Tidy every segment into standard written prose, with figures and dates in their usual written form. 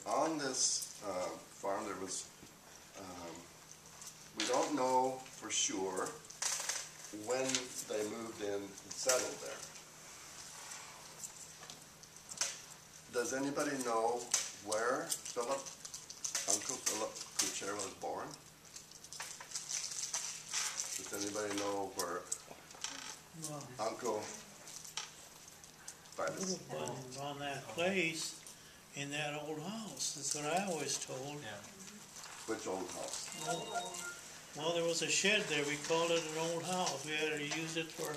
And on this farm there was, we don't know for sure when they moved in and settled there. Does anybody know where Uncle Philip Kucera was born? Does anybody know where Uncle was on that place in that old house? That's what I always told. Yeah. Which old house? Well, there was a shed there. We called it an old house. We had to use it for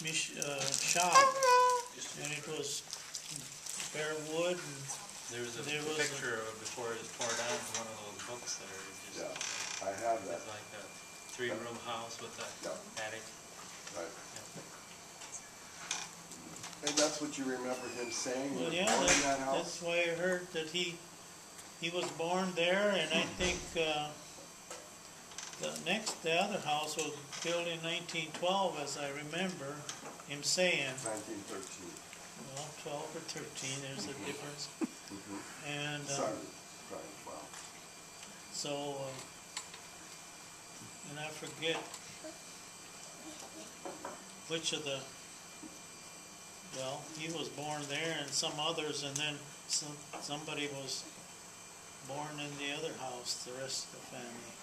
shop, and it was bare wood. And there was a picture of it before it was torn down in one of those books there. Just, yeah, I have that. It's like a three-room house with an attic. Right. Yeah. And that's what you remember him saying? Well, yeah, that house? that's why I heard that he was born there, and I think the other house was built in 1912, as I remember him saying. 1913. Well, 12 or 13, there's a difference. And so, and I forget which of the, well, he was born there and some others, and then somebody was born in the other house, the rest of the family.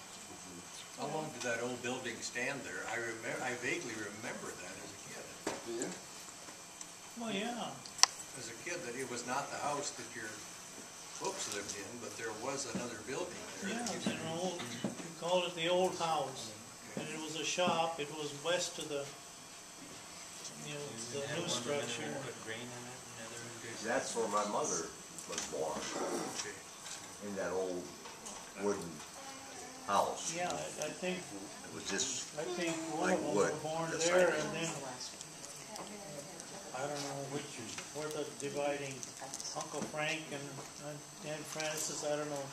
How long did that old building stand there? I vaguely remember that as a kid. Do you? Well, yeah. As a kid, that it was not the house that your folks lived in, but there was another building there. Yeah, it was an old, we called it the old house. And it was a shop. It was west of the, the new structure. That's where my mother was born, in that old wooden house. Yeah, I think. It was just I think one like of them wood, were born just there, like and then I don't know where the dividing Uncle Frank and Aunt Francis. I don't know.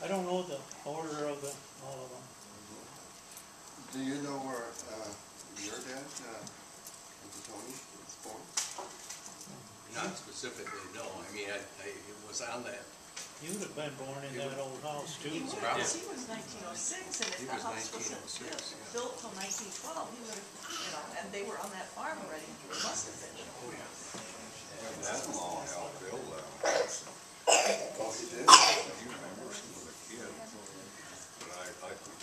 I don't know the order of all of them. Do you know where your dad, Uncle Tony, was born? Not specifically, no. I mean, it was on that. He would have been born in that old house too. He was 1906, and if the house wasn't built till 1912, he would have, and they were on that farm already. It must have been. Oh, yeah. that long helped build that. Oh, he did? You remember she was a kid, but I could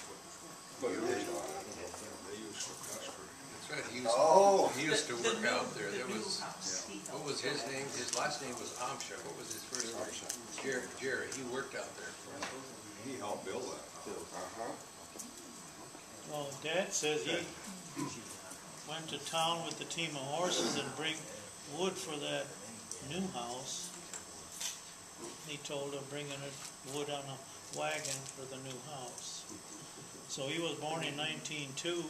put years on it. They used to cuss her. That's right. He used to The work out there. There new was, house. what was his name? His last name was Amsha. What was his first name? Jerry. He worked out there for him. He helped build that house. Well, Dad says he went to town with the team of horses and bring wood for that new house. He told him bringing wood on a wagon for the new house. So he was born in 1902,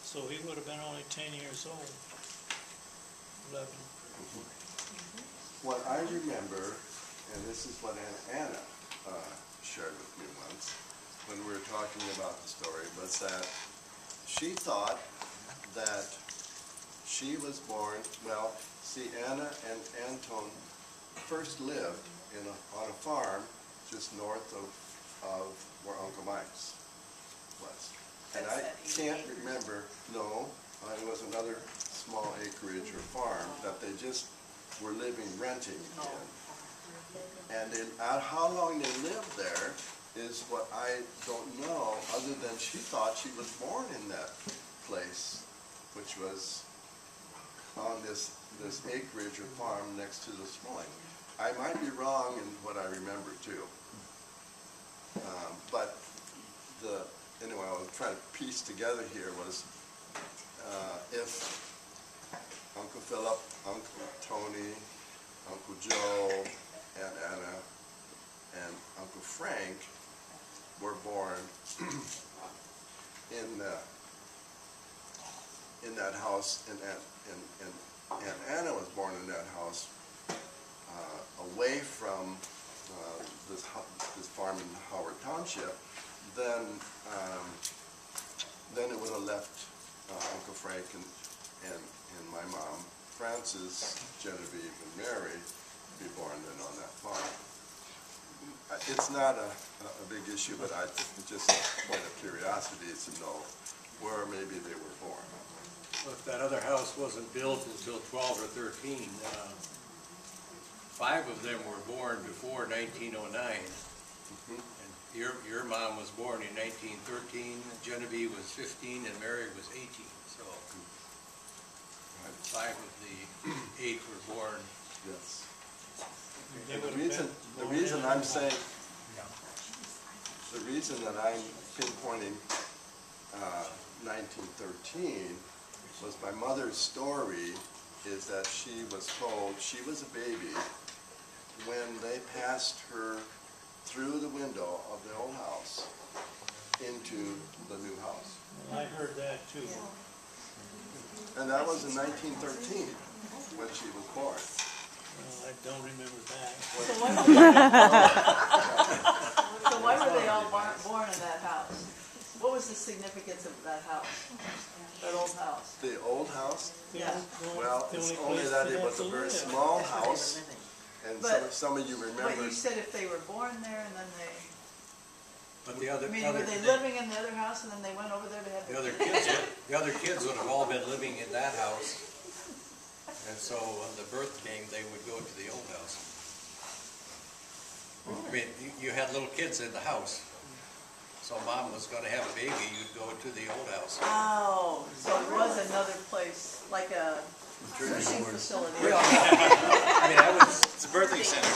so he would have been only 10 years old. 11. What I remember, and this is what Anna shared with me once, when we were talking about the story, was that she thought that she was born, well, see, Anna and Anton first lived on a farm just north of where Uncle Mike's was. And I can't remember, no, it was another small acreage or farm that they just were renting in. And how long they lived there is what I don't know, other than she thought she was born in that place, which was on this acreage or farm next to the spring. I might be wrong in what I remember too. But anyway, I was trying to piece together here was if Uncle Philip, Uncle Tony, Uncle Joe, and Anna, and Uncle Frank were born in that house, and Anna was born in that house away from this farm in Howard Township, then it would have left Uncle Frank and my mom, Frances, Genevieve, and Mary be born then on that farm. it's not a big issue, but just a point of curiosity is to know where maybe they were born. But that other house wasn't built until 12 or 13. 5 of them were born before 1909. And your mom was born in 1913, Genevieve was 15, and Mary was 18. So 5 of the 8 were born. Yes. They And would've the been reason born in- I'm saying, the reason that I'm pinpointing 1913 was my mother's story is that she was told she was a baby when they passed her through the window of the old house into the new house. Well, I heard that too. And that was in 1913 when she was born. Well, I don't remember that. So why were they all born in that house? What was the significance of that house, that old house? The old house, Yeah. well, The it's only only place that they it had was to a very live. small house, and But- some of you But remember. you said if they were born there and then they, But the other, I mean, were they living in the other house and then they went over there to have the their other kids? kids would have all been living in that house. And so when the birth came, they would go to the old house. I mean, you had little kids in the house. So mom was gonna have a baby, you'd go to the old house. Oh, so it was another place, like a nursing facility. I mean, I was, It's a birthing center.